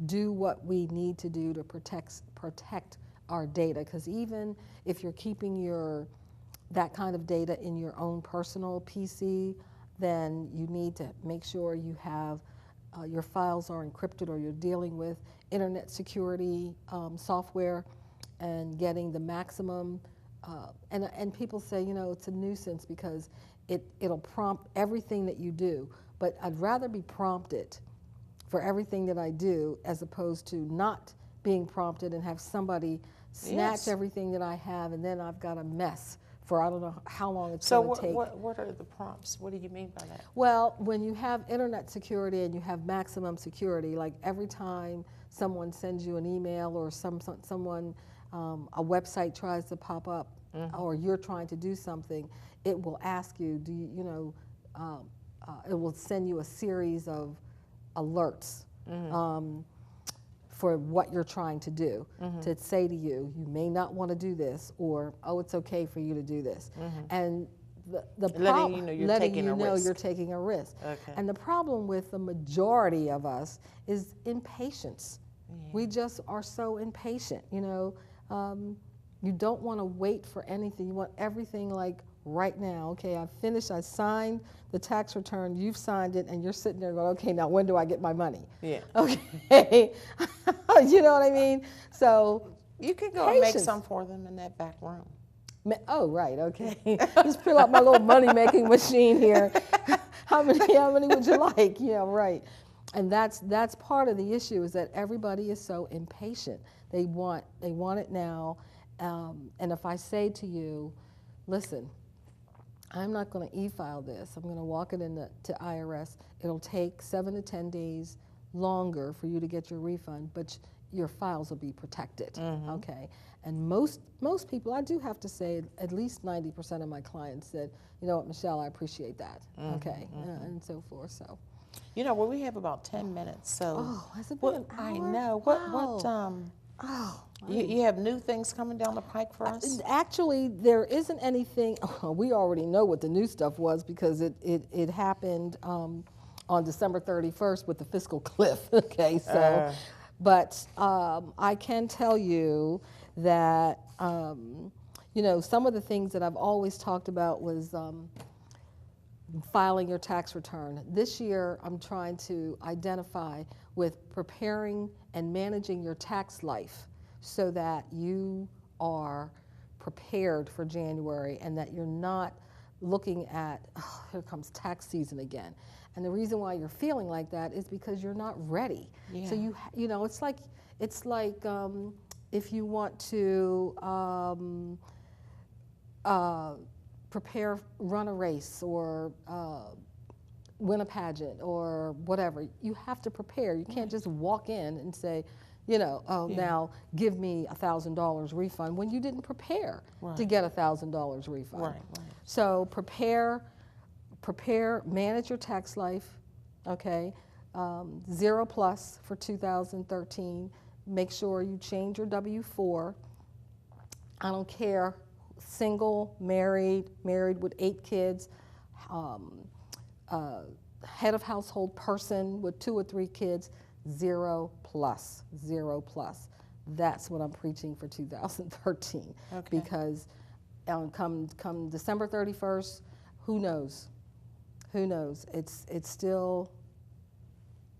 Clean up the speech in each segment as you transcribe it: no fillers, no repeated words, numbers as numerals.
do what we need to do to protect our data. Because even if you're keeping that kind of data in your own personal PC, then you need to make sure you have your files are encrypted, or you're dealing with internet security software and getting the maximum. And people say, it's a nuisance because it'll prompt everything that you do. But I'd rather be prompted for everything that I do as opposed to not being prompted and have somebody snatch everything that I have, and then I've got a mess for I don't know how long it's going to take. So what are the prompts? What do you mean by that? Well, when you have internet security and you have maximum security, like every time someone sends you an email or someone, a website tries to pop up, or you're trying to do something, it will ask you, it will send you a series of alerts for what you're trying to do, to say to you, you may not want to do this, or, oh, it's okay for you to do this. And the letting you know you're taking a risk. Okay. And the problem with the majority of us is impatience. We just are so impatient, you don't want to wait for anything. You want everything like right now. Okay, I've finished, I signed the tax return, you've signed it, and you're sitting there going, okay, now when do I get my money? Yeah. Okay, you know what I mean? So you could go and make some for them in that back room. Oh, right, okay. Just pull out my little money-making machine here. How many would you like? Yeah, right. And that's part of the issue, is that everybody is so impatient. They want it now. And if I say to you, listen, I'm not going to e-file this. I'm going to walk it to IRS. It'll take 7 to 10 days longer for you to get your refund, but your files will be protected. Okay. And most people, I do have to say, at least 90% of my clients said, you know what, Michelle, I appreciate that. Okay, and so forth. So. Well, we have about 10 minutes. So. Oh, has it been an hour? I know. Wow. You have new things coming down the pike for us? Actually, there isn't anything. We already know what the new stuff was because it happened on December 31st with the fiscal cliff. Okay, so, but I can tell you that some of the things that I've always talked about was filing your tax return. This year, I'm trying to identify with preparing and managing your tax life so that you are prepared for January and that you're not looking at, oh, here comes tax season again. And the reason why you're feeling like that is because you're not ready. Yeah. So it's like if you want to run a race or win a pageant or whatever, you have to prepare. You can't just walk in and say, now give me $1,000 refund when you didn't prepare to get $1,000 refund. Right. So prepare, manage your tax life, okay? 0+ for 2013. Make sure you change your W-4. I don't care, single, married with 8 kids, head of household person with 2 or 3 kids, 0+. That's what I'm preaching for 2013. Okay. Because come December 31st, who knows? It's still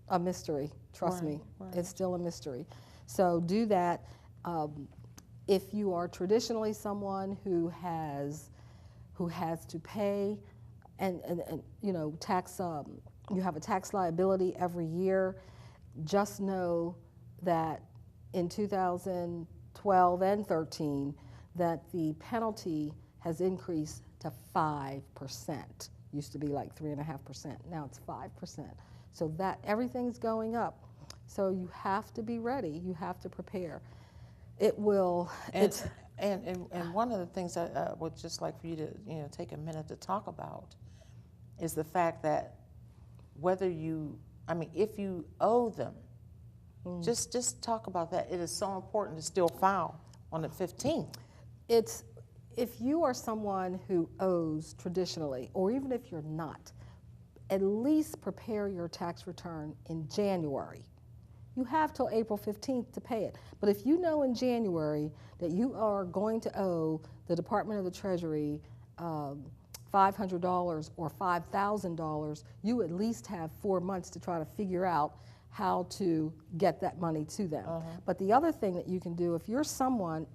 a mystery. Trust me, it's still a mystery. So do that. If you are traditionally someone who has to pay and tax, you have a tax liability every year, just know that in 2012 and 13 that the penalty has increased to 5%. Used to be like 3.5%. Now it's 5%. So that everything's going up. So you have to be ready. You have to prepare. It will. And one of the things I would just like for you to take a minute to talk about is the fact that if you owe them, just talk about that. It is so important to still file on the 15th. If you are someone who owes traditionally, or even if you're not, at least prepare your tax return in January. you have till April 15th to pay it. But if you know in January that you are going to owe the Department of the Treasury $500 or $5,000, you at least have 4 months to try to figure out how to get that money to them. But the other thing that you can do, if you're someone,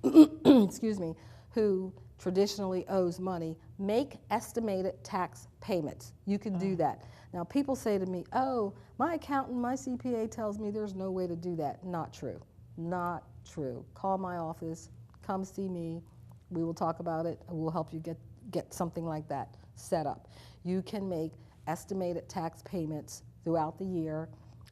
excuse me, who traditionally owes money, make estimated tax payments. You can do that. Now, people say to me, oh, my accountant, my CPA tells me there's no way to do that. Not true. Not true. Call my office, come see me, we will talk about it, and we'll help you get something like that set up. You can make estimated tax payments throughout the year,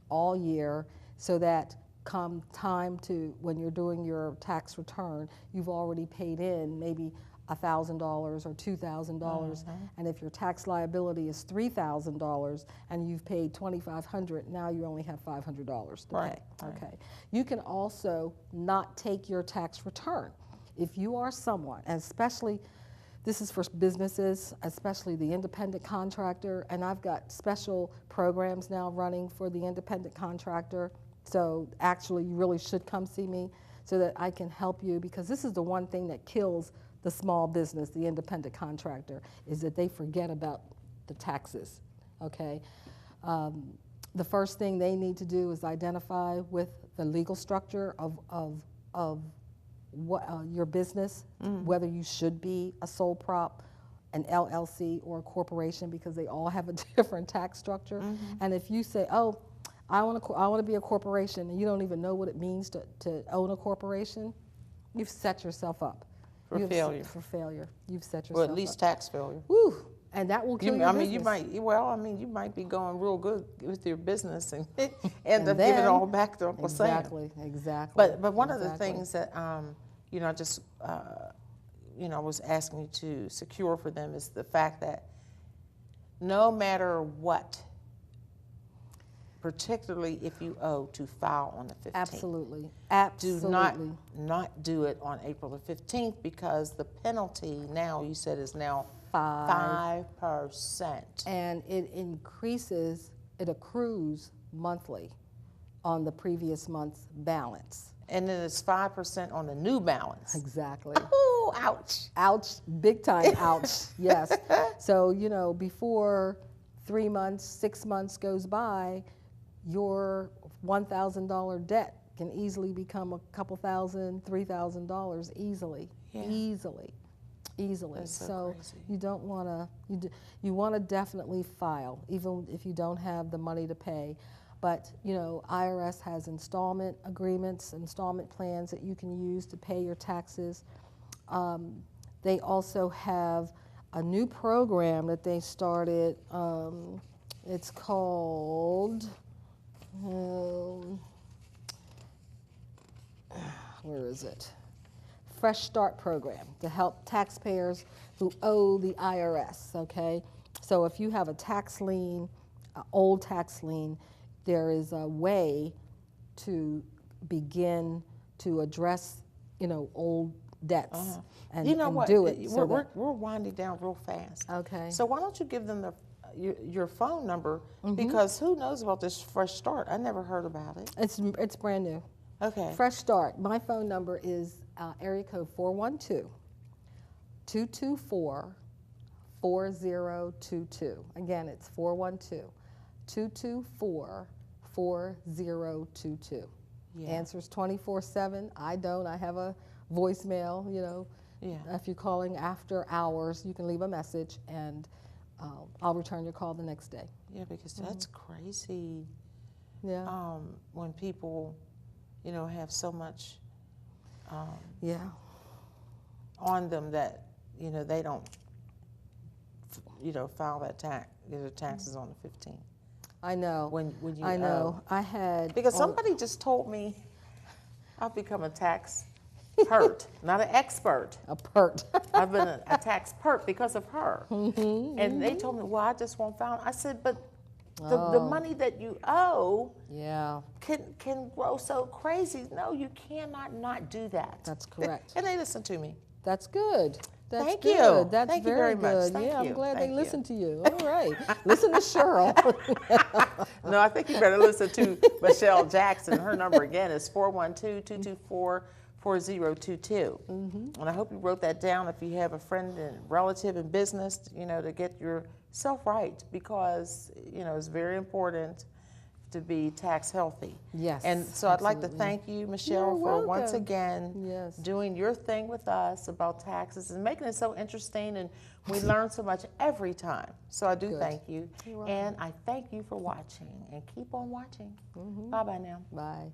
all year, so that come time to when you're doing your tax return, you've already paid in maybe $1,000 or $2,000, and if your tax liability is $3,000 and you've paid $2,500, now you only have $500 to pay. Okay. You can also not take your tax return. If you are someone, and especially this is for businesses, especially the independent contractor, and I've got special programs now running for the independent contractor. So actually, you really should come see me so that I can help you, because this is the one thing that kills the small business, the independent contractor, is that they forget about the taxes, okay? The first thing they need to do is identify with the legal structure of what, your business, whether you should be a sole prop, an LLC, or a corporation, because they all have a different tax structure. And if you say, oh, I want to be a corporation, and you don't even know what it means to own a corporation, you've set yourself up. For failure. For failure. You've set yourself up. Or at least tax failure. Woo! And that will kill your business. You might be going real good with your business and end up giving it all back to Uncle Sam. Exactly. But one of the things that I just was asking you to secure for them is the fact that no matter what, particularly if you owe, to file on the 15th. Absolutely. Do not do it on April the 15th, because the penalty now, you said, is now 5%. And it increases, it accrues monthly on the previous month's balance. And then it's 5% on the new balance. Exactly. Oh, ouch. Ouch, big time ouch, yes. So, before 3 months, 6 months goes by, your $1,000 debt can easily become a couple $1,000, $3,000 easily, easily. That's So crazy. you don't want to, you want to definitely file, even if you don't have the money to pay. But, IRS has installment agreements, installment plans that you can use to pay your taxes. They also have a new program that they started. It's called, where is it? Fresh Start Program, to help taxpayers who owe the IRS, okay? So if you have a tax lien, an old tax lien, there is a way to begin to address, old debts and do it. We're winding down real fast. Okay. So why don't you give them your phone number, because who knows about this Fresh Start? I never heard about it. It's brand new. Okay. Fresh Start. My phone number is area code 412-224-4022. Again, it's 412-224-4022. Yeah. Answers 24/7. I have a voicemail, If you're calling after hours, you can leave a message, and I'll return your call the next day. Yeah, because that's crazy. Yeah. When people, have so much on them that, they don't, file that their taxes on the 15th. I know. When you I know. I had because somebody just told me I've become a tax pert, not an expert. a pert. I've been a tax pert because of her. And they told me, well, I just won't file. I said, but the money that you owe can grow so crazy. No, you cannot not do that. That's correct. And they listen to me. That's good. That's Thank good. you. That's Thank you very very much. good. Thank Yeah, you. I'm glad Thank they you. listened to you. All right. Listen to Cheryl. No, I think you better listen to Michelle Jackson. Her number again is 412-224-4022. And I hope you wrote that down if you have a friend and relative in business, to get yourself right, because, it's very important to be tax healthy. Yes. And so I'd like to absolutely. thank you, Michelle, You're for once welcome. again Yes. doing your thing with us about taxes and making it so interesting, and we learn so much every time. So I do Good. thank you. You're welcome. And I thank you for watching, and keep on watching. Bye-bye now. Bye.